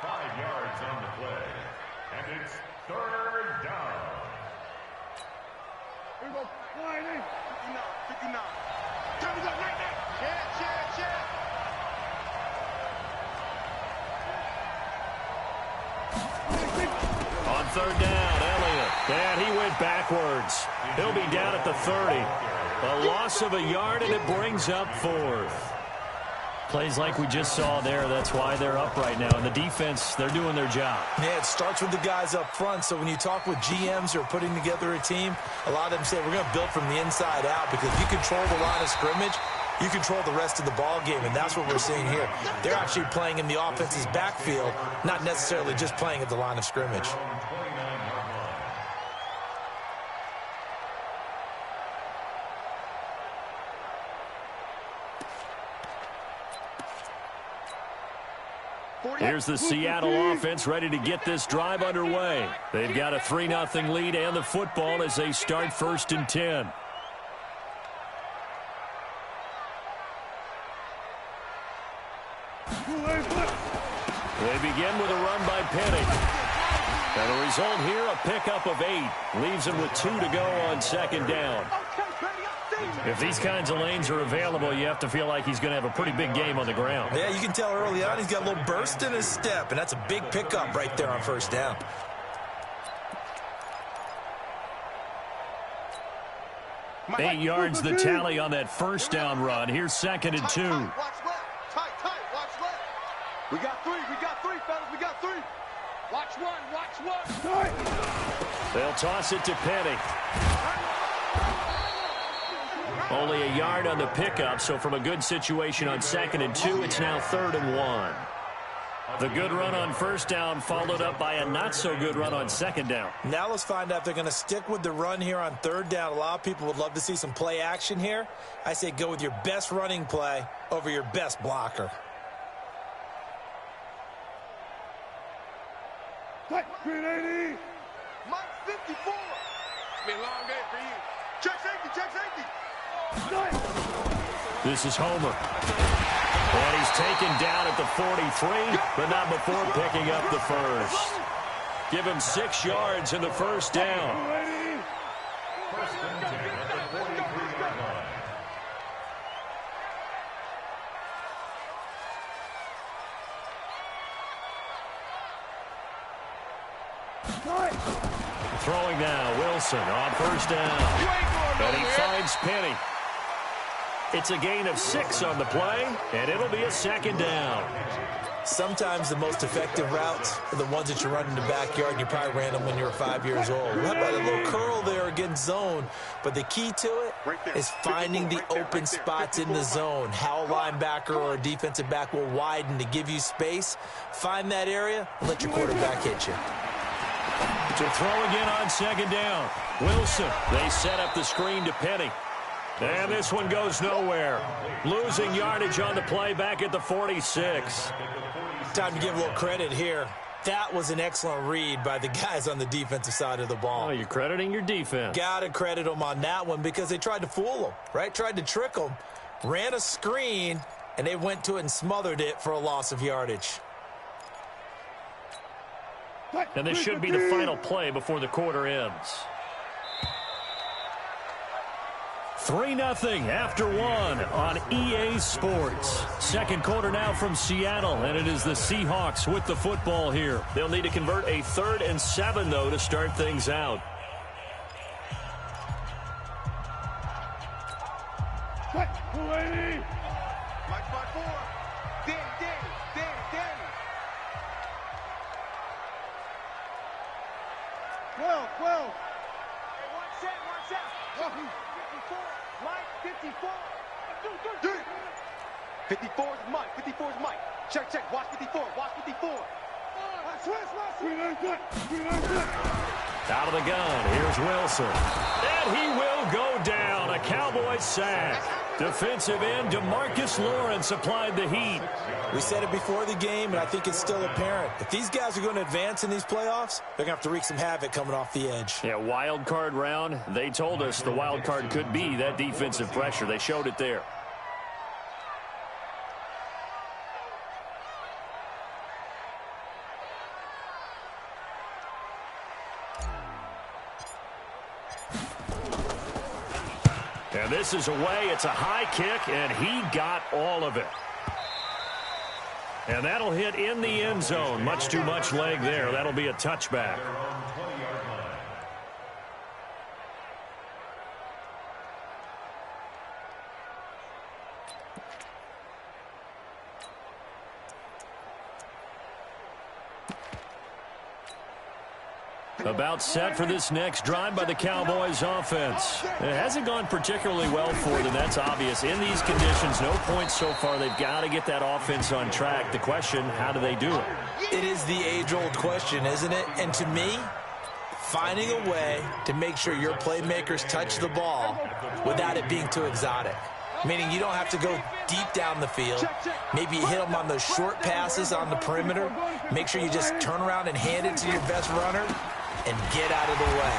5 yards on the play. And it's third down. Here we go. 59. Time is up right now. Yeah. On third down, Elliott. And he went backwards. He'll be down at the 30. A loss of a yard, and it brings up fourth. Plays like we just saw there. That's why they're up right now. And the defense, they're doing their job. Yeah, it starts with the guys up front. So when you talk with GMs who are putting together a team, a lot of them say we're going to build from the inside out, because if you control the line of scrimmage, you control the rest of the ball game, and that's what we're seeing here. They're actually playing in the offense's backfield, not necessarily just playing at the line of scrimmage. Here's the Seattle offense ready to get this drive underway. They've got a 3-0 lead and the football as they start 1st and 10. They begin with a run by Penny. And the result here, a pickup of 8. Leaves him with 2 to go on 2nd down. If these kinds of lanes are available, you have to feel like he's going to have a pretty big game on the ground. Yeah, you can tell early on he's got a little burst in his step, and that's a big pickup right there on 1st down. Eight yards the tally on that 1st down run. Here's 2nd and 2. Watch left. Tight. Watch left. We got 3, fellas. We got 3. Watch one. They'll toss it to Penny. Only a yard on the pickup, so from a good situation on 2nd and 2, it's now 3rd and 1. The good run on 1st down followed up by a not-so-good run on 2nd down. Now let's find out if they're going to stick with the run here on 3rd down. A lot of people would love to see some play action here. I say go with your best running play over your best blocker. Mike 54. Been a long day for you. Check safety. This is Homer. And he's taken down at the 43, but not before picking up the 1st. Give him 6 yards in the 1st down. First and 10 at the 43-yard line. Throwing now, Wilson on 1st down. And he finds Penny. It's a gain of 6 on the play, and it'll be a 2nd down. Sometimes the most effective routes are the ones that you run in the backyard, and you probably ran them when you were 5 years old. How about a little curl there against zone? But the key to it is finding the open spots in the zone. How a linebacker or a defensive back will widen to give you space. Find that area and let your quarterback hit you. To throw again on 2nd down. Wilson, they set up the screen to Penny. And this one goes nowhere. Losing yardage on the play back at the 46. Time to give a little credit here. That was an excellent read by the guys on the defensive side of the ball. Oh, you're crediting your defense. Got to credit them on that one because they tried to fool them, right? Tried to trick them. Ran a screen, and they went to it and smothered it for a loss of yardage. And this should be the final play before the quarter ends. 3-0 after 1 on EA Sports. 2nd quarter now from Seattle, and it is the Seahawks with the football here. They'll need to convert a 3rd and 7, though, to start things out. Mike 4. Danny. 12. Hey, watch out. 54. Mike 54. 54 is Mike. Check. Watch 54. Out of the gun, here's Wilson. And he will go down. A Cowboys sack. Defensive end DeMarcus Lawrence applied the heat. We said it before the game, and I think it's still apparent. If these guys are going to advance in these playoffs, they're going to have to wreak some havoc coming off the edge. Yeah, wild card round. They told us the wild card could be that defensive pressure. They showed it there. And this is away. It's a high kick, and he got all of it. And that'll hit in the end zone. Much too much leg there. That'll be a touchback. About set for this next drive by the Cowboys offense. It hasn't gone particularly well for them. That's obvious. In these conditions, no points so far. They've got to get that offense on track. The question, how do they do it? It is the age-old question, isn't it? And to me, finding a way to make sure your playmakers touch the ball without it being too exotic. Meaning you don't have to go deep down the field. Maybe you hit them on those short passes on the perimeter. Make sure you just turn around and hand it to your best runner and get out of the way.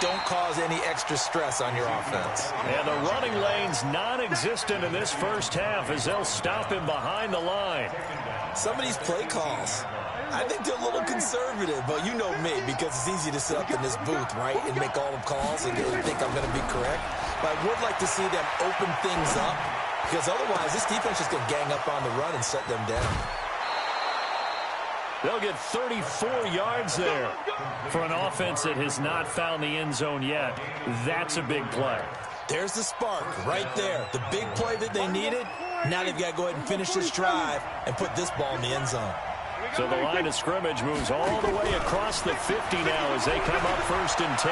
Don't cause any extra stress on your offense. And the running lane's non-existent in this first half as they'll stop him behind the line. Some of these play calls, I think they're a little conservative, but you know me, because it's easy to sit up in this booth, right, and make all the calls and think I'm going to be correct. But I would like to see them open things up, because otherwise this defense is going to gang up on the run and shut them down. They'll get 34 yards there for an offense that has not found the end zone yet. That's a big play. There's the spark right there. The big play that they needed. Now they've got to go ahead and finish this drive and put this ball in the end zone. So the line of scrimmage moves all the way across the 50 now as they come up 1st and 10.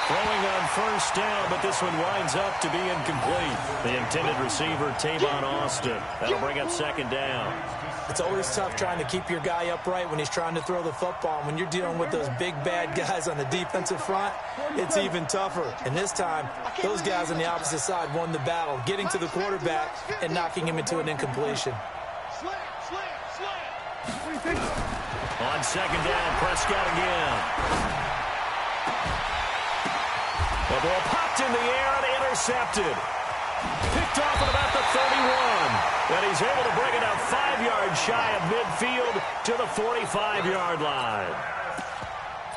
Throwing on first down, but this one winds up to be incomplete. The intended receiver, Tavon Austin. That'll bring up 2nd down. It's always tough trying to keep your guy upright when he's trying to throw the football. When you're dealing with those big, bad guys on the defensive front, it's even tougher. And this time, those guys on the opposite side won the battle, getting to the quarterback and knocking him into an incompletion. On 2nd down, Prescott again. The ball popped in the air and intercepted. Picked off at about the 31. And he's able to bring it out 5 yards shy of midfield to the 45-yard line.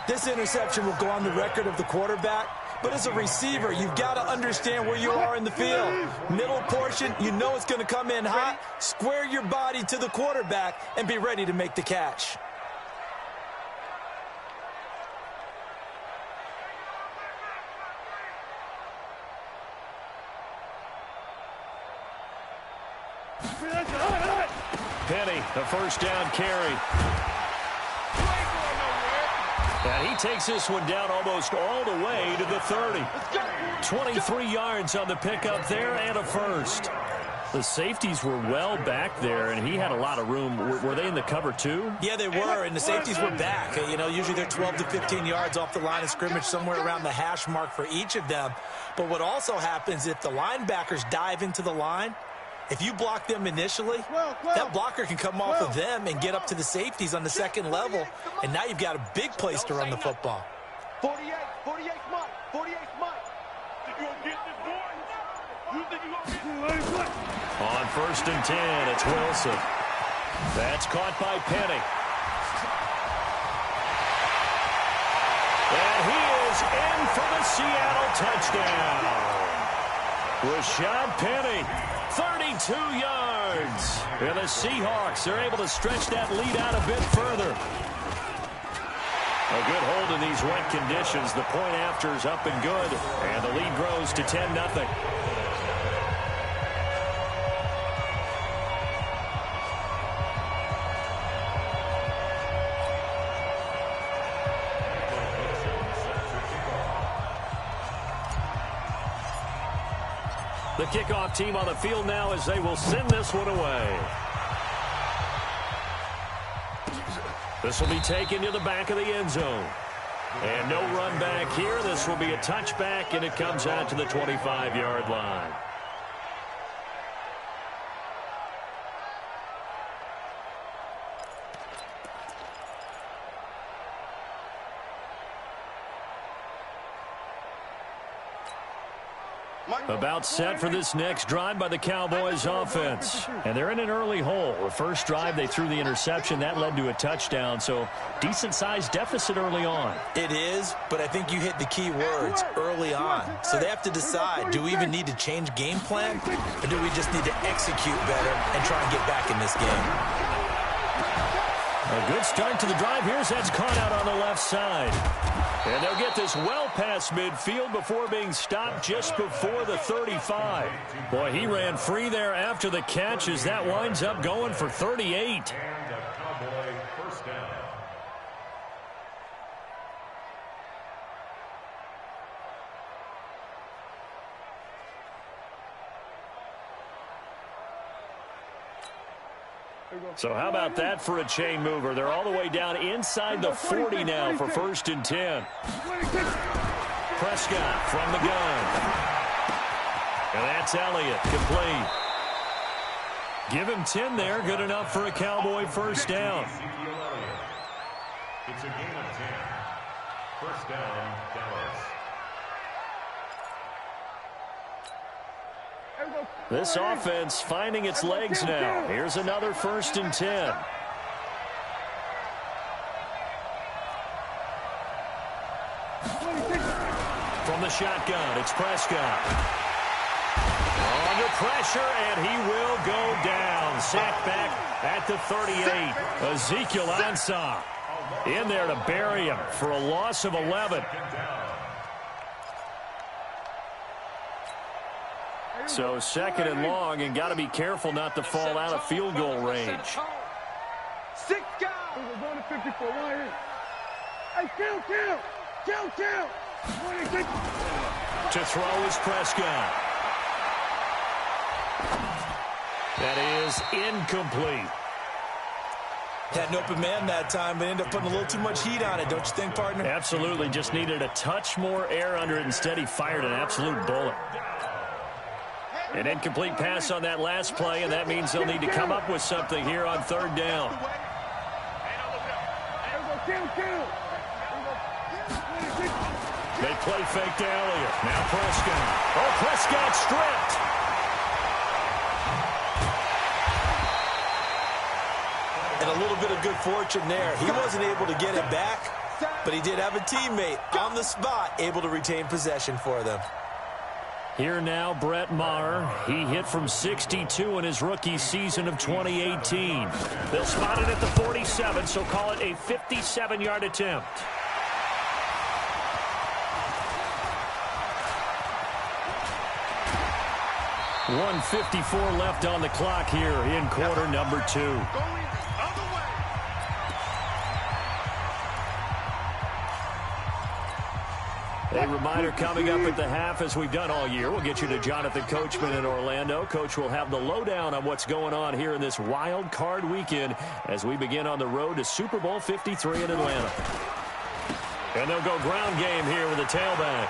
This interception will go on the record of the quarterback. But as a receiver, you've got to understand where you are in the field. Middle portion, you know it's going to come in hot. Square your body to the quarterback and be ready to make the catch. Penny, the 1st down carry. And he takes this one down almost all the way to the 30. 23 yards on the pickup there and a first. The safeties were well back there, and he had a lot of room. Were they in the cover too? Yeah, they were, and the safeties were back. You know, usually they're 12 to 15 yards off the line of scrimmage, somewhere around the hash mark for each of them. But what also happens if the linebackers dive into the line, if you block them initially, that blocker can come off of them and get up to the safeties on the 2nd level, and now you've got a big place to run the football. 48 Mike. 48 Mike. You gonna get this, boy? You think you gonna get this? On 1st and 10, it's Wilson. That's caught by Penny. And he is in for the Seattle touchdown. Rashad Penny, 32 yards. And the Seahawks are able to stretch that lead out a bit further. A good hold in these wet conditions. The point after is up and good. And the lead grows to 10-0. The kickoff team on the field now as they will send this one away. This will be taken to the back of the end zone. And no run back here. This will be a touchback, and it comes out to the 25-yard line. About set for this next drive by the Cowboys offense. And they're in an early hole. The first drive, they threw the interception. That led to a touchdown, so decent-sized deficit early on. It is, but I think you hit the key words, early on. So they have to decide, do we even need to change game plan, or do we just need to execute better and try and get back in this game? A good start to the drive. Here's that's caught out on the left side. And they'll get this well past midfield before being stopped just before the 35. Boy, he ran free there after the catch as that winds up going for 38. And a Cowboy first down. So how about that for a chain mover? They're all the way down inside the 40 now for 1st and 10. Prescott from the gun. And that's Elliott, complete. Give him 10 there, good enough for a Cowboy first down. It's a gain of 10. First down, Dallas. This offense finding its legs now. Here's another 1st and 10. From the shotgun, it's Prescott. Under pressure, and he will go down. Sacked back at the 38. Ezekiel Ansah in there to bury him for a loss of 11. So 2nd and long, and got to be careful not to fall out of field goal range. 6 guys. We're going to 54. Right here. Hey, kill. To throw is Prescott. That is incomplete. Had an open man that time, but ended up putting a little too much heat on it, don't you think, partner? Absolutely. Just needed a touch more air under it. Instead, he fired an absolute bullet. An incomplete pass on that last play, and that means they'll need to come up with something here on 3rd down. They play fake to Elliott. Now Prescott. Oh, Prescott stripped. And a little bit of good fortune there. He wasn't able to get it back, but he did have a teammate on the spot able to retain possession for them. Here now, Brett Maher. He hit from 62 in his rookie season of 2018. They'll spot it at the 47, so call it a 57-yard attempt. .154 left on the clock here in quarter number 2. A reminder coming up at the half, as we've done all year. We'll get you to Jonathan Coachman in Orlando. Coach will have the lowdown on what's going on here in this wild card weekend as we begin on the road to Super Bowl 53 in Atlanta. And they'll go ground game here with the tailback.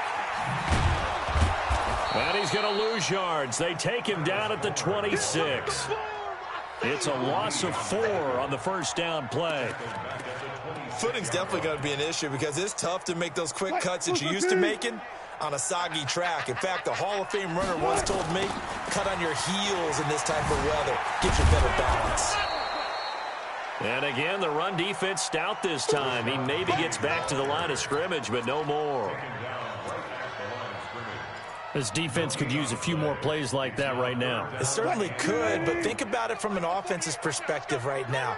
And he's going to lose yards. They take him down at the 26. It's a loss of 4 on the first down play. Footing's definitely going to be an issue because it's tough to make those quick cuts that you're used to making on a soggy track. In fact, a Hall of Fame runner once told me, cut on your heels in this type of weather. Gives you better balance. And again, the run defense stout this time. He maybe gets back to the line of scrimmage, but no more. This defense could use a few more plays like that right now. It certainly could, but think about it from an offense's perspective right now.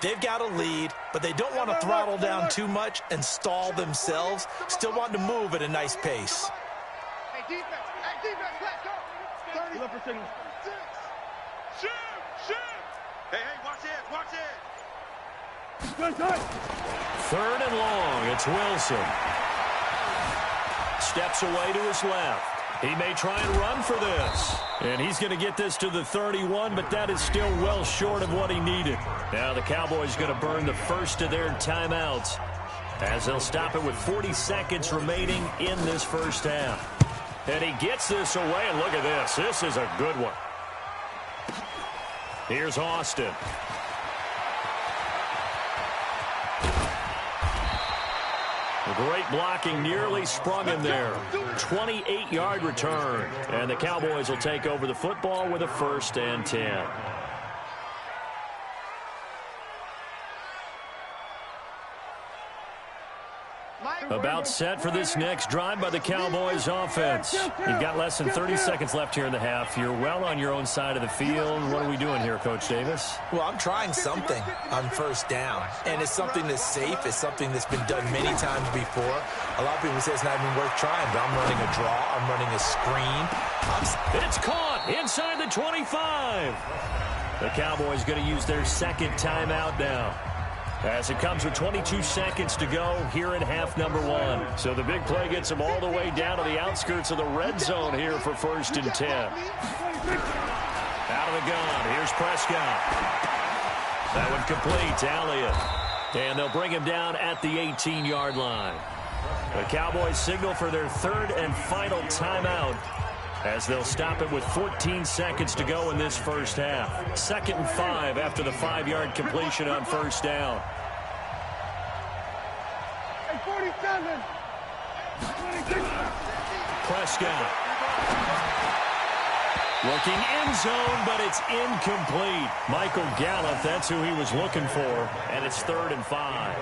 They've got a lead, but they don't want to throttle down too much and stall themselves. Still want to move at a nice pace. Hey, defense, let's go. 30%. Shoot. Hey, watch it. Good. 3rd and long, it's Wilson. Steps away to his left. He may try and run for this. And he's going to get this to the 31, but that is still well short of what he needed. Now the Cowboys going to burn the first of their timeouts as they'll stop it with 40 seconds remaining in this first half. And he gets this away, and look at this. This is a good one. Here's Austin. Great blocking, nearly sprung him there. 28-yard return. And the Cowboys will take over the football with a 1st and 10. About set for this next drive by the Cowboys offense. You've got less than 30 seconds left here in the half. You're well on your own side of the field. What are we doing here, Coach Davis? Well, I'm trying something on 1st down, and it's something that's safe. It's something that's been done many times before. A lot of people say it's not even worth trying, but I'm running a draw. I'm running a screen. It's caught inside the 25. The Cowboys going to use their 2nd timeout now, as it comes with 22 seconds to go here in half number 1. So the big play gets them all the way down to the outskirts of the red zone here for 1st and 10. Out of the gun. Here's Prescott. That one complete to Elliott. And they'll bring him down at the 18-yard line. The Cowboys signal for their 3rd and final timeout, as they'll stop it with 14 seconds to go in this 1st half. 2nd and 5 after the 5-yard completion on 1st down. 47. Prescott. Looking end zone, but it's incomplete. Michael Gallup, that's who he was looking for, and it's 3rd and 5.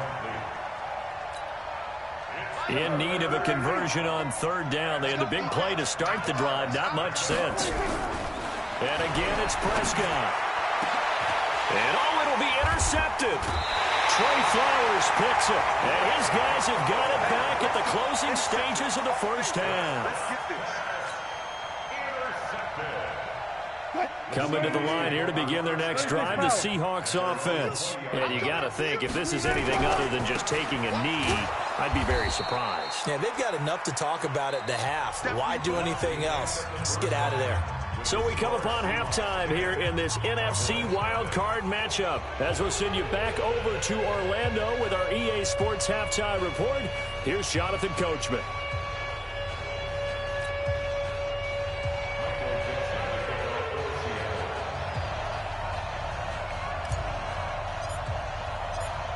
In need of a conversion on 3rd down. They had the big play to start the drive. Not much sense. And again, it's Prescott. And it'll be intercepted. Trey Flowers picks it. And his guys have got it back at the closing stages of the 1st half. Coming to the line here to begin their next drive, the Seahawks offense. And you got to think, if this is anything other than just taking a knee, I'd be very surprised. Yeah, they've got enough to talk about at the half. Why do anything else? Just get out of there. So we come upon halftime here in this NFC wildcard matchup, as we'll send you back over to Orlando with our EA Sports Halftime Report. Here's Jonathan Coachman.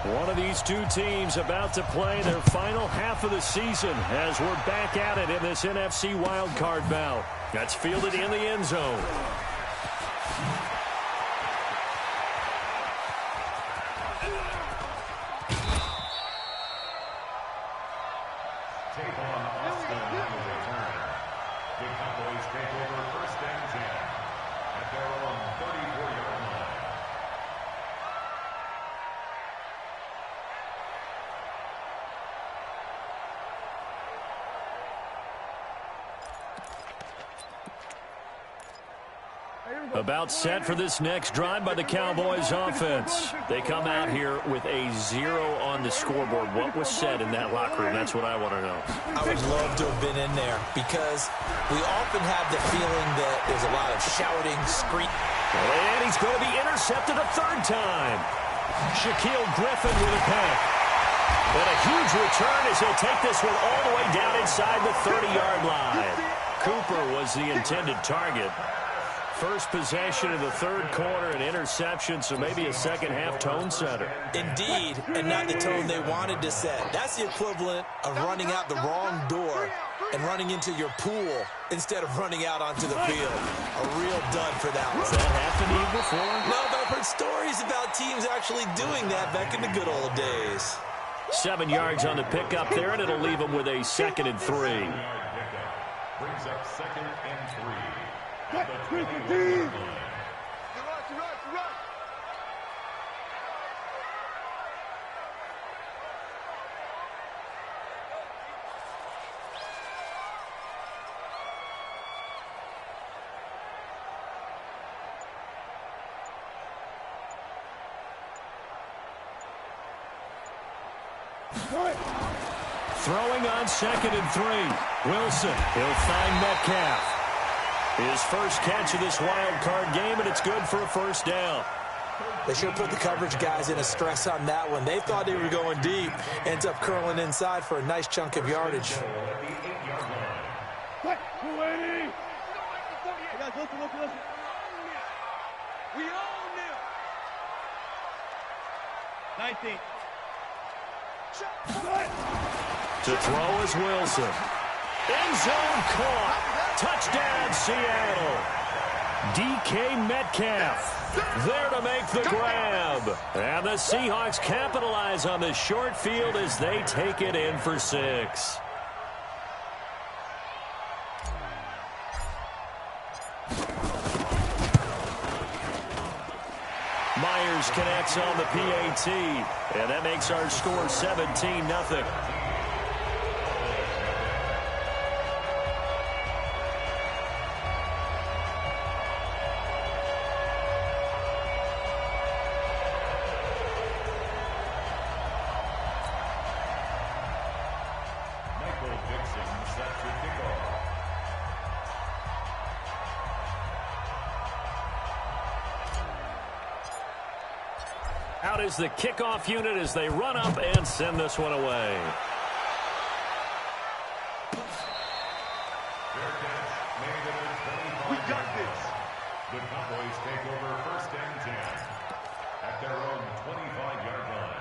One of these two teams about to play their final half of the season as we're back at it in this NFC wildcard bout. That's fielded in the end zone. Take on Austin on the return. The Cowboys take over 1st and 10 at their own 34-yard line. About set for this next drive by the Cowboys offense. They come out here with a 0 on the scoreboard. What was said in that locker room? That's what I want to know. I would love to have been in there, because we often have the feeling that there's a lot of shouting, screaming. And he's going to be intercepted a 3rd time. Shaquille Griffin with a pick. And a huge return as he'll take this one all the way down inside the 30-yard line. Cooper was the intended target. First possession of the 3rd quarter, an interception, so maybe a second-half tone setter. Indeed, and not the tone they wanted to set. That's the equivalent of running out the wrong door and running into your pool instead of running out onto the field. A real dud for that one. Has that happened to you before? No, but I've heard stories about teams actually doing that back in the good old days. 7 yards on the pickup there, and it'll leave them with a 2nd and 3. Brings up 2nd and 3. Run. Throwing on 2nd and 3. Wilson, he'll find Metcalf. His first catch of this wild card game, and it's good for a 1st down. They should put the coverage guys in a stress on that one. They thought they were going deep. Ends up curling inside for a nice chunk of yardage. Cut. 280. Guys, listen. We own them. 19. To throw is Wilson. End zone caught. Touchdown, Seattle. DK Metcalf there to make the grab. And the Seahawks capitalize on the short field as they take it in for 6. Myers connects on the PAT, and that makes our score 17-0. Out is the kickoff unit as they run up and send this one away. We got this. The Cowboys take over 1st and 10 at their own 25-yard line.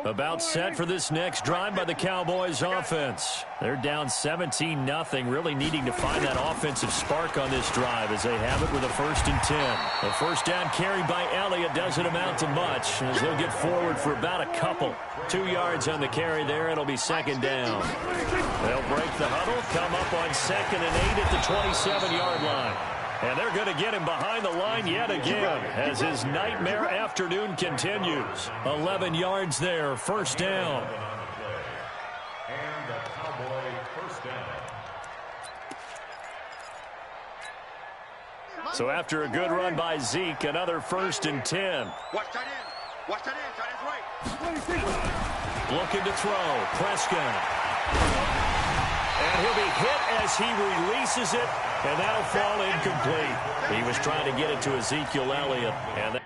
About set for this next drive by the Cowboys offense. They're down 17-0, really needing to find that offensive spark on this drive as they have it with a 1st and 10. A first down carry by Elliott doesn't amount to much as they'll get forward for about a couple. 2 yards on the carry there. It'll be 2nd down. They'll break the huddle, come up on 2nd and 8 at the 27-yard line. And they're going to get him behind the line yet again as his nightmare afternoon continues. 11 yards there, 1st down. And the Cowboy 1st down. So after a good run by Zeke, another 1st and 10. Watch tight end. Watch tight end. Tight end's right. Looking to throw. Prescott. And he'll be hit as he releases it, and that'll fall incomplete. He was trying to get it to Ezekiel Elliott, and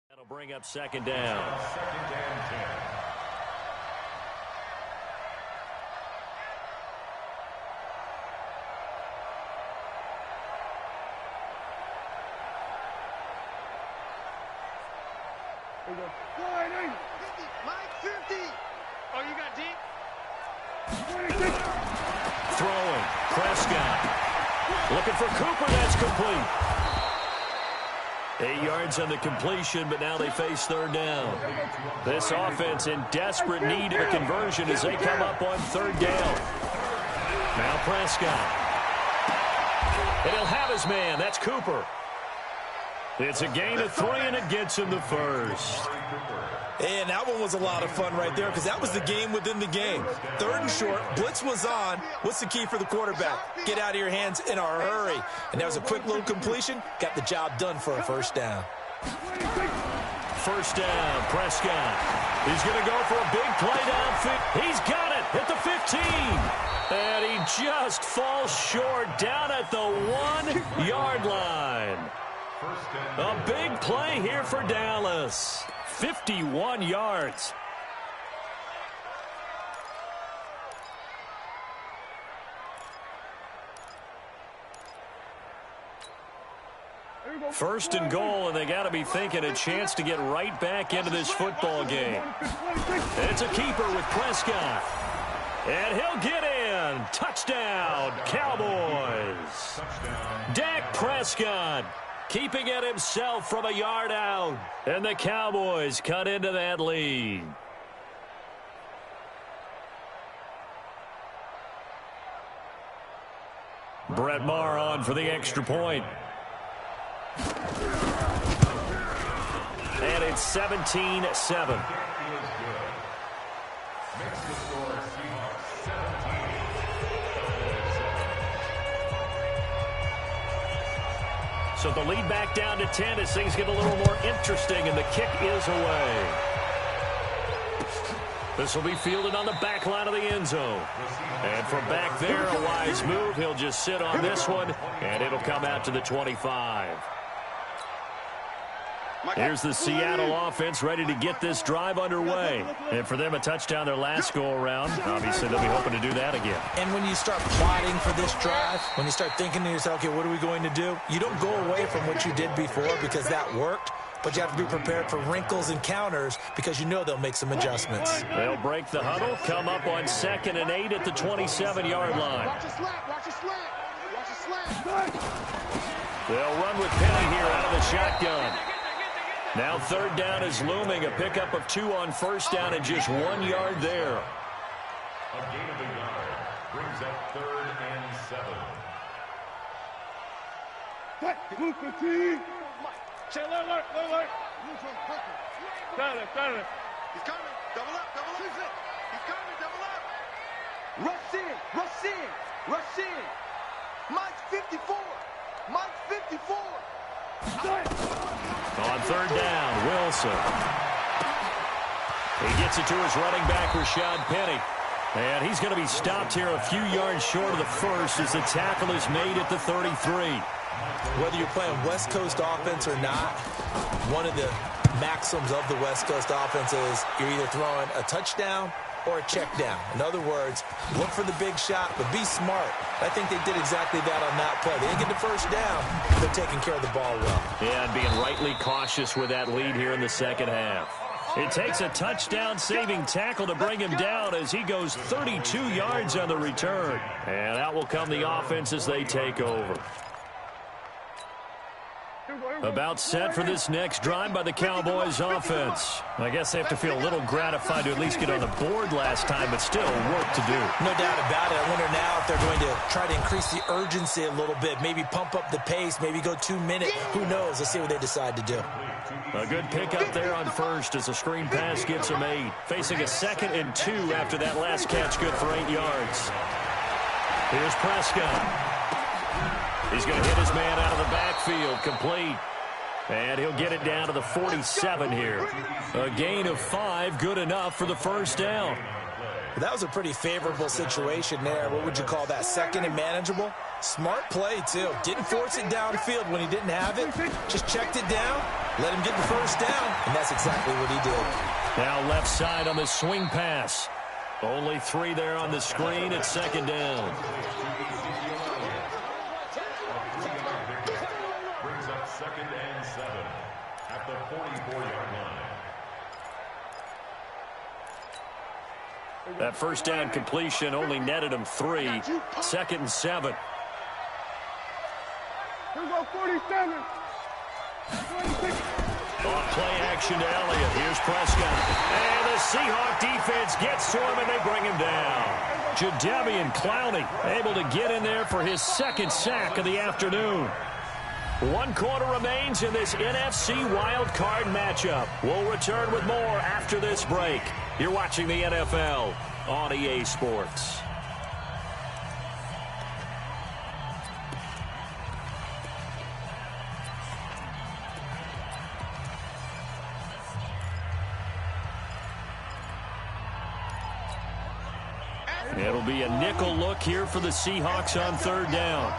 that'll bring up 2nd down. 2nd and 10. Mike 50. Oh, you got deep? Throwing. Prescott. Looking for Cooper. That's complete. 8 yards on the completion, but now they face 3rd down. This offense in desperate need of a conversion as they come up on 3rd down. Now Prescott. And he'll have his man. That's Cooper. It's a gain of 3, and it gets him the 1st. And that one was a lot of fun right there because that was the game within the game. 3rd and short, blitz was on. What's the key for the quarterback? Get out of your hands in a hurry. And that was a quick little completion. Got the job done for a 1st down. 1st down, Prescott. He's going to go for a big play downfield. He's got it at the 15. And he just falls short down at the 1-yard line. A big play here for Dallas. 51 yards. First and goal, and they got to be thinking a chance to get right back into this football game. It's a keeper with Prescott. And he'll get in. Touchdown, Cowboys. Dak Prescott keeping it himself from a yard out. And the Cowboys cut into that lead. Brett Maher on for the extra point. And it's 17-7. So the lead back down to 10 as things get a little more interesting, and the kick is away. This will be fielded on the back line of the end zone. And from back there, a wise move. He'll just sit on this one, and it'll come out to the 25. Here's the Seattle offense ready to get this drive underway. And for them, a touchdown their last go-around. Obviously, they'll be hoping to do that again. And when you start plotting for this drive, when you start thinking to yourself, okay, what are we going to do? You don't go away from what you did before because that worked. But you have to be prepared for wrinkles and counters because you know they'll make some adjustments. They'll break the huddle, come up on 2nd and 8 at the 27-yard line. Watch a slant, watch a slant, watch a slant. They'll run with Penny here out of the shotgun. Now 3rd down is looming, a pickup of 2 on 1st down and just 1 yard there. A gain of a yard brings up 3rd and 7. Say alert. Got it. He's coming. Double up. He's coming. Double up. Rush in. Mike's 54. On 3rd down, Wilson. He gets it to his running back, Rashad Penny. And he's going to be stopped here a few yards short of the first as the tackle is made at the 33. Whether you're playing West Coast offense or not, one of the maxims of the West Coast offense is you're either throwing a touchdown or a check down. In other words, look for the big shot, but be smart. I think they did exactly that on that play. They didn't get the first down. They're taking care of the ball well. Yeah, and being rightly cautious with that lead here in the second half. It takes a touchdown-saving tackle to bring him down as he goes 32 yards on the return. And out will come the offense as they take over. About set for this next drive by the Cowboys offense. I guess they have to feel a little gratified to at least get on the board last time, but still work to do. No doubt about it. I wonder now if they're going to try to increase the urgency a little bit, maybe pump up the pace, maybe go 2-minute. Who knows? Let's see what they decide to do. A good pickup there on 1st as a screen pass gets him 8. Facing a 2nd and 2 after that last catch, good for 8 yards. Here's Prescott. He's going to hit his man out of the backfield, complete. And he'll get it down to the 47 here. A gain of 5, good enough for the first down. That was a pretty favorable situation there. What would you call that? 2nd and manageable? Smart play, too. Didn't force it downfield when he didn't have it. Just checked it down, let him get the first down, and that's exactly what he did. Now left side on the swing pass. Only 3 there on the screen at 2nd down. Brings up 2nd and 7 at the 44-yard line. That first down completion only netted him 3. 2nd and 7. Here we go, 47. Off play action to Elliott. Here's Prescott. And the Seahawk defense gets to him, and they bring him down. Jadeveon Clowney able to get in there for his 2nd sack of the afternoon. 1 quarter remains in this NFC Wild Card matchup. We'll return with more after this break. You're watching the NFL on EA Sports. It'll be a nickel look here for the Seahawks on 3rd down.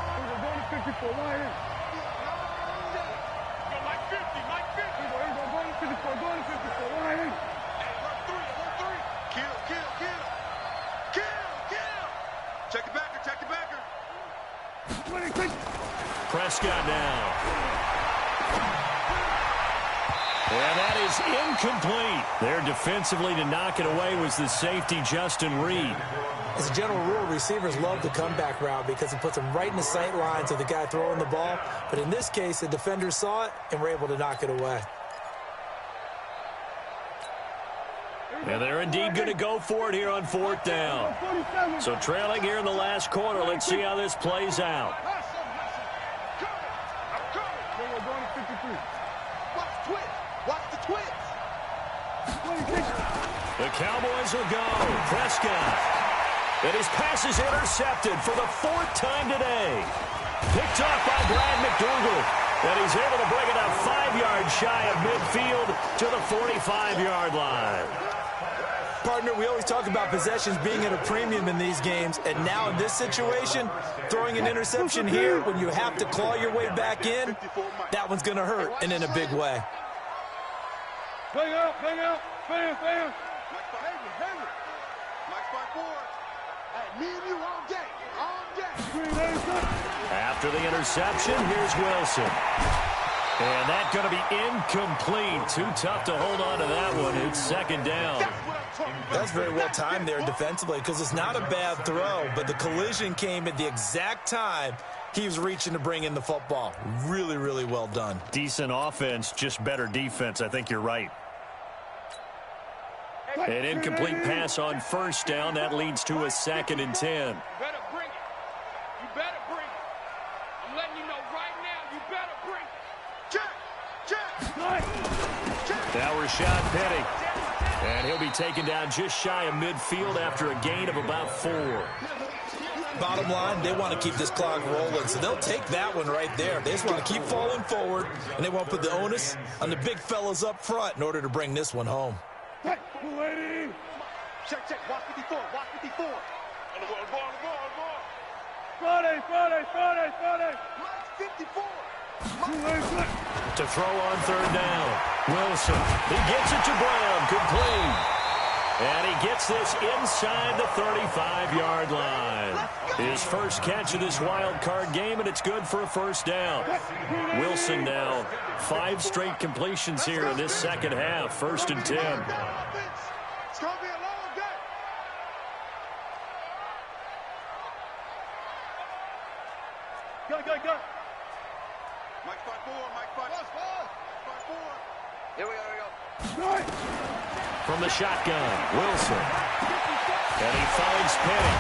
Prescott now. And that is incomplete. There defensively to knock it away was the safety, Justin Reed. As a general rule, receivers love the comeback route because it puts them right in the sight lines of the guy throwing the ball. But in this case, the defenders saw it and were able to knock it away. And they're indeed going to go for it here on 4th down. So trailing here in the last quarter. Let's see how this plays out. Watch the twist. The Cowboys will go. Prescott. And his pass is intercepted for the 4th time today. Picked off by Brad McDougal. And he's able to bring it up 5 yards shy of midfield to the 45-yard line. Partner, we always talk about possessions being at a premium in these games, and now in this situation, throwing an interception here when you have to claw your way back in, that one's going to hurt, and in a big way. Bang out, fam. Mike's by board. Hey, me and you all day. After the interception, here's Wilson. And that's going to be incomplete. Too tough to hold on to that one. It's 2nd down. That's very well timed there defensively because it's not a bad throw, but the collision came at the exact time he was reaching to bring in the football. Really, really well done. Decent offense, just better defense. I think you're right. An incomplete pass on 1st down. That leads to a 2nd and 10. You better bring it. I'm letting you know right now, you better bring it. Check. Now Rashad Penny. And he'll be taken down just shy of midfield after a gain of about 4. Bottom line, they want to keep this clock rolling, so they'll take that one right there. They just want to keep falling forward, and they want to put the onus on the big fellas up front in order to bring this one home. Check. Watch 54. On the ball. Friday. Mike's 54. To throw on 3rd down. Wilson. He gets it to Brown. Complete. And he gets this inside the 35-yard line. His first catch of this wild card game, and it's good for a 1st down. Wilson now 5 straight completions here in this 2nd half. 1st and 10. It's going to be a long day. Go. Mike's by board. Here we go. From the shotgun, Wilson. And he finds Penny.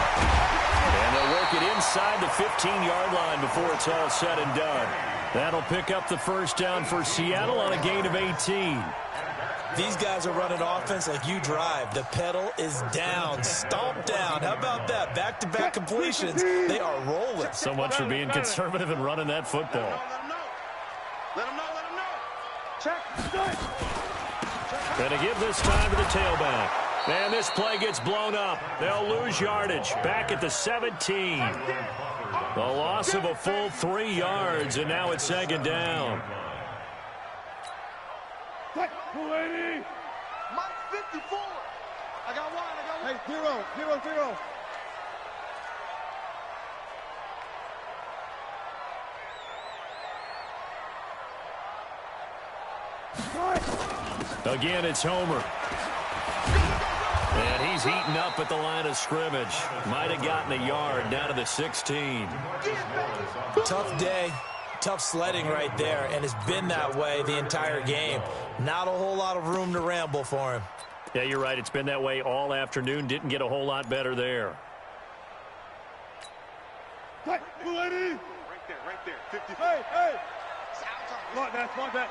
And they'll work it inside the 15-yard line before it's all said and done. That'll pick up the 1st down for Seattle on a gain of 18. These guys are running offense like you drive. The pedal is down, stomped down. How about that? Back-to-back completions. They are rolling. So much for being conservative and running that football. Let him know. Check. Going to give this time to the tailback. And this play gets blown up. They'll lose yardage. Back at the 17. The loss of a full 3 yards, and now it's 2nd down. Mike 54. I got one. Hey, 0. Again, it's Homer. And he's heating up at the line of scrimmage. Might have gotten a yard down to the 16. Tough day, tough sledding right there, and it's been that way the entire game. Not a whole lot of room to ramble for him. Yeah, you're right. It's been that way all afternoon. Didn't get a whole lot better there. Right there. 50. Hey. Want that.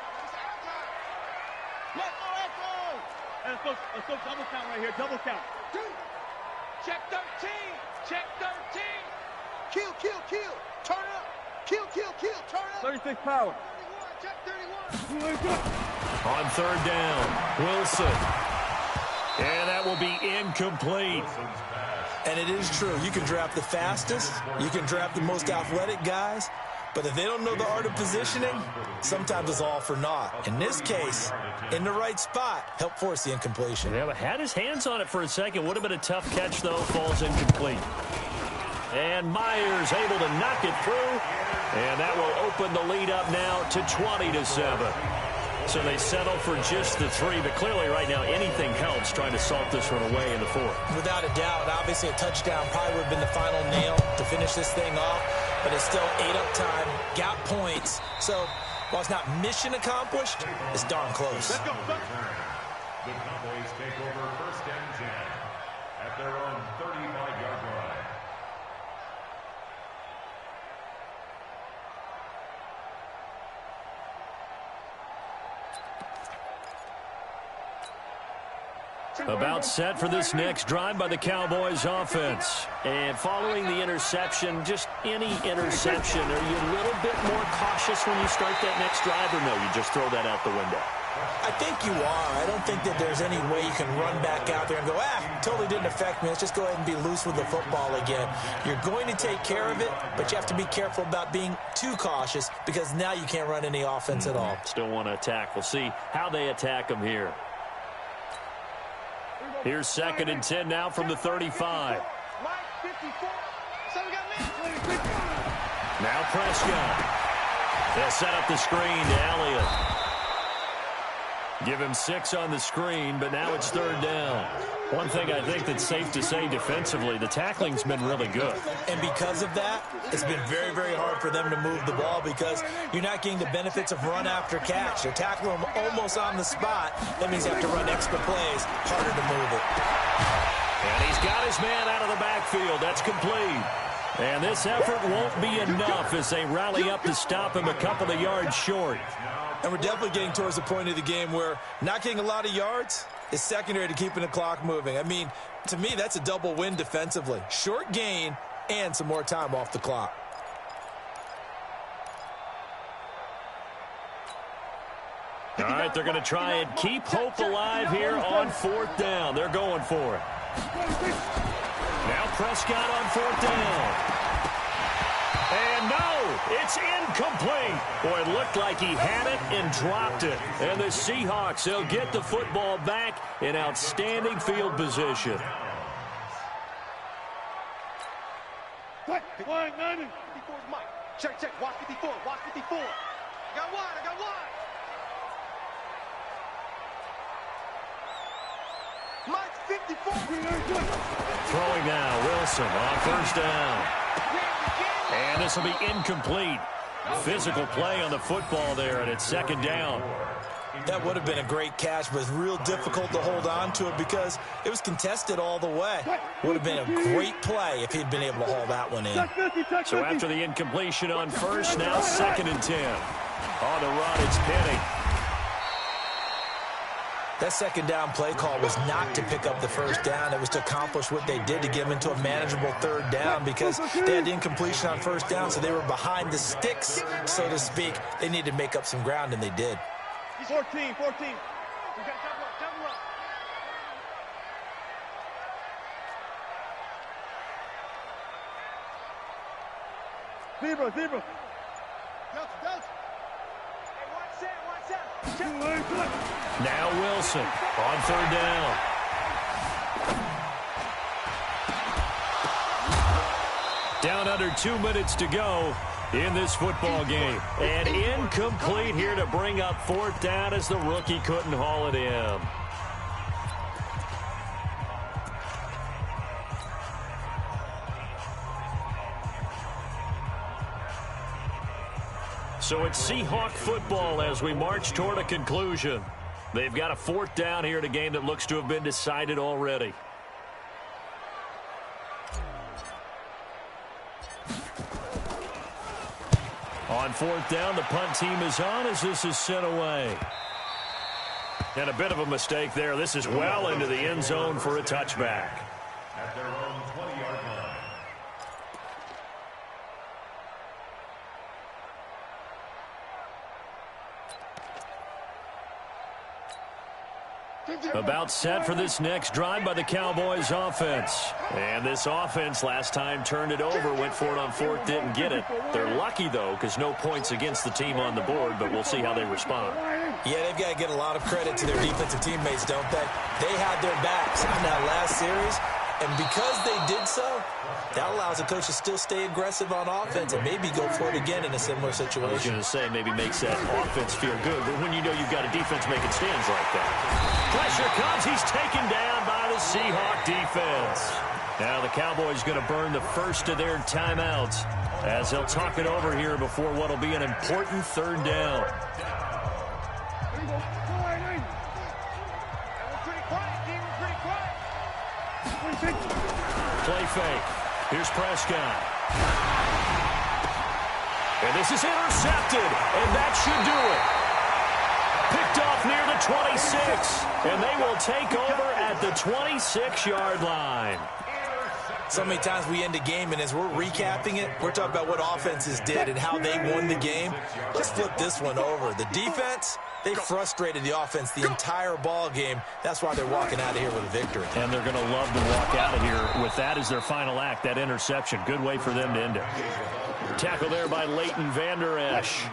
Let's go double count right here. Double count. Check 13. Kill. Turn up. Kill. Turn up. 36 power. 31. Check 31. On 3rd down, Wilson. And that will be incomplete. And it is true. You can draft the fastest. You can draft the most athletic guys. But if they don't know the art of positioning, sometimes it's all for naught. In this case, in the right spot, help force the incompletion. Yeah, but had his hands on it for a second. Would have been a tough catch, though. Falls incomplete. And Myers able to knock it through. And that will open the lead up now to 20-7. So they settle for just the 3. But clearly right now, anything helps trying to salt this one away in the 4th. Without a doubt, obviously a touchdown probably would have been the final nail to finish this thing off. But it's still 8 up time, got points. So while it's not mission accomplished, it's darn close. The Cowboys take over 1st and 10 at their own 35-yard line. About set for this next drive by the Cowboys offense. And following the interception, just any interception, are you a little bit more cautious when you start that next drive, or no, you just throw that out the window? I think you are. I don't think that there's any way you can run back out there and go, totally didn't affect me. Let's just go ahead and be loose with the football again. You're going to take care of it, but you have to be careful about being too cautious because now you can't run any offense at all. Still want to attack. We'll see how they attack them here. Here's 2nd and 10 now from the 35. Now Prescott. They'll set up the screen to Elliott. Give him 6 on the screen, but now it's 3rd down. One thing I think that's safe to say defensively, the tackling's been really good. And because of that, it's been very, very hard for them to move the ball because you're not getting the benefits of run after catch. They're tackling them almost on the spot. That means you have to run extra plays, harder to move it. And he's got his man out of the backfield. That's complete. And this effort won't be enough as they rally up to stop him a couple of yards short. And we're definitely getting towards the point of the game where not getting a lot of yards is secondary to keeping the clock moving. I mean, to me, that's a double win defensively. Short gain and some more time off the clock. All right, they're going to try and keep hope alive here on 4th down. They're going for it. Now Prescott on 4th down. And no, it's incomplete. Boy, it looked like he had it and dropped it. And the Seahawks, they'll get the football back in outstanding field position. Check, watch 54, watch 54. I got wide. Mike 54. Throwing now, Wilson on 1st down. And this will be incomplete. Physical play on the football there, and it's 2nd down. That would have been a great catch, but it's real difficult to hold on to it because it was contested all the way. Would have been a great play if he'd been able to haul that one in. So after the incompletion on 1st, now 2nd and 10. On the run, it's Penny. That 2nd down play call was not to pick up the 1st down. It was to accomplish what they did to get them into a manageable 3rd down because they had incompletion on 1st down, so they were behind the sticks, so to speak. They needed to make up some ground, and they did. 14. Zebra. Now Wilson on 3rd down. Down under 2 minutes to go in this football game. And incomplete here to bring up 4th down as the rookie couldn't haul it in. So it's Seahawk football as we march toward a conclusion. They've got a 4th down here in a game that looks to have been decided already. On 4th down, the punt team is on as this is sent away. And a bit of a mistake there. This is well into the end zone for a touchback. At their own 20-yard line. About set for this next drive by the Cowboys offense. And this offense last time turned it over, went for it on 4th, didn't get it. They're lucky, though, because no points against the team on the board, but we'll see how they respond. Yeah, they've got to get a lot of credit to their defensive teammates, don't they? They had their backs on that last series, and because they did so, that allows the coach to still stay aggressive on offense and maybe go for it again in a similar situation. I was going to say maybe makes that offense feel good, but when you know you've got a defense making stands like that. Pressure comes. He's taken down by the Seahawk defense. Now the Cowboys going to burn the first of their timeouts as they'll talk it over here before what will be an important 3rd down. Play fake. Here's Prescott. And this is intercepted, and that should do it. Picked off near the 26, and they will take over at the 26-yard line. So many times we end a game, and as we're recapping it, we're talking about what offenses did and how they won the game. Just flip this one over. The defense, they frustrated the offense the entire ball game. That's why they're walking out of here with a victory. And they're going to love to walk out of here with that as their final act, that interception. Good way for them to end it. Tackle there by Leighton Vander Esch.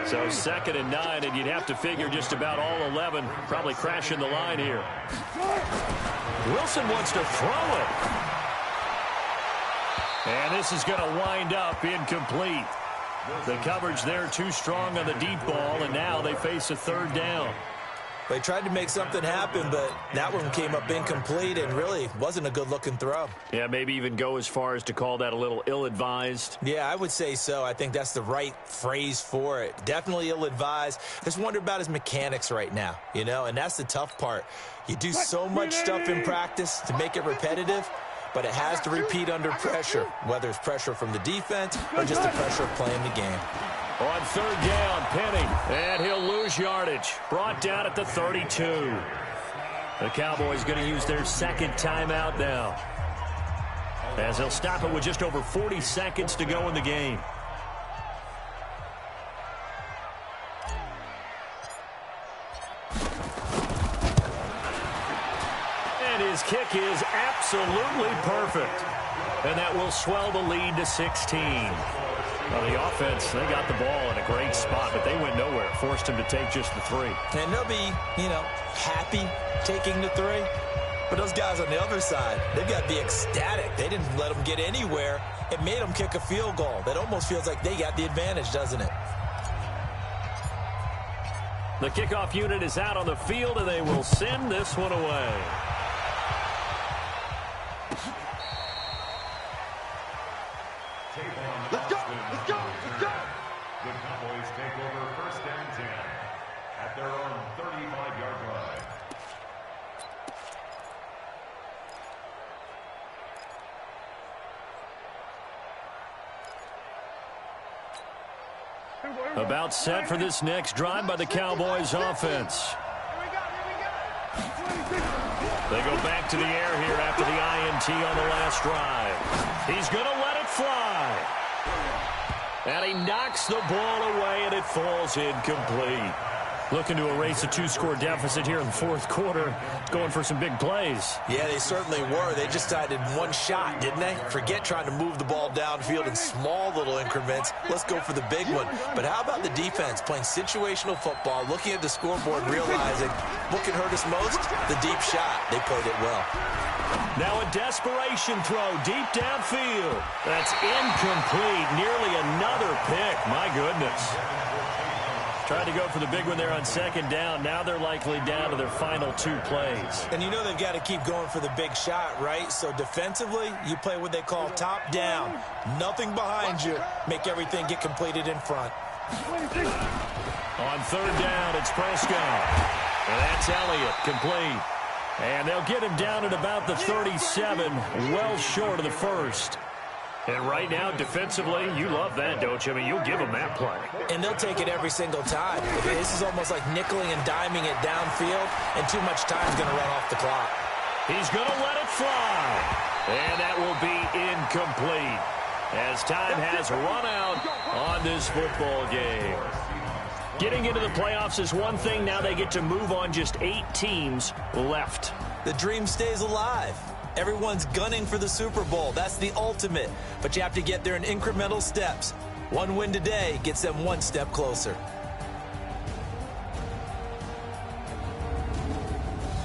So 2nd and 9, and you'd have to figure just about all 11 probably crashing the line here. Wilson wants to throw it. And this is going to wind up incomplete. The coverage there too strong on the deep ball, and now they face a 3rd down. They tried to make something happen, but that one came up incomplete and really wasn't a good-looking throw. Yeah, maybe even go as far as to call that a little ill-advised. Yeah, I would say so. I think that's the right phrase for it. Definitely ill-advised. I just wonder about his mechanics right now, you know, and that's the tough part. You do so much stuff in practice to make it repetitive, but it has to repeat under pressure, whether it's pressure from the defense or just the pressure of playing the game. On 3rd down, Penny, and he'll lose yardage. Brought down at the 32. The Cowboys going to use their 2nd timeout now, as they'll stop it with just over 40 seconds to go in the game. And his kick is absolutely perfect. And that will swell the lead to 16. Well, the offense, they got the ball in a great spot, but they went nowhere. Forced him to take just the 3. And they'll be, you know, happy taking the 3. But those guys on the other side, they've got to be ecstatic. They didn't let them get anywhere. It made them kick a field goal. That almost feels like they got the advantage, doesn't it? The kickoff unit is out on the field, and they will send this one away. Let's go! Let's go! Let's go! The Cowboys take over 1st and 10 at their own 35-yard line. About set for this next drive by the Cowboys offense. They go back to the air here after the INT on the last drive. He's going to let it fly. And he knocks the ball away, and it falls incomplete. Looking to erase a 2-score deficit here in the 4th quarter. Going for some big plays. Yeah, they certainly were. They just decided one shot, didn't they? Forget trying to move the ball downfield in small little increments. Let's go for the big one. But how about the defense playing situational football, looking at the scoreboard, realizing what can hurt us most? The deep shot. They played it well. Now a desperation throw deep downfield. That's incomplete. Nearly another pick. My goodness. Tried to go for the big one there on 2nd down. Now they're likely down to their final 2 plays. And you know they've got to keep going for the big shot, right? So defensively, you play what they call top down. Nothing behind you. Make everything get completed in front. On 3rd down, it's Prescott. And that's Elliott, complete. And they'll get him down at about the 37, well short of the 1st. And right now, defensively, you love that, don't you? I mean, you'll give them that play. And they'll take it every single time. This is almost like nickeling and diming it downfield, and too much time's going to run off the clock. He's going to let it fly. And that will be incomplete, as time has run out on this football game. Getting into the playoffs is one thing. Now they get to move on. Just 8 teams left. The dream stays alive. Everyone's gunning for the Super Bowl. That's the ultimate. But you have to get there in incremental steps. One win today gets them one step closer.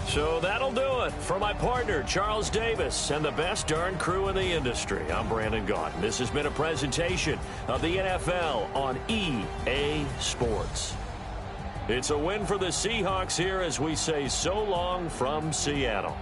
So that'll do it. For my partner, Charles Davis, and the best darn crew in the industry, I'm Brandon Gaudin. This has been a presentation of the NFL on EA Sports. It's a win for the Seahawks here as we say so long from Seattle.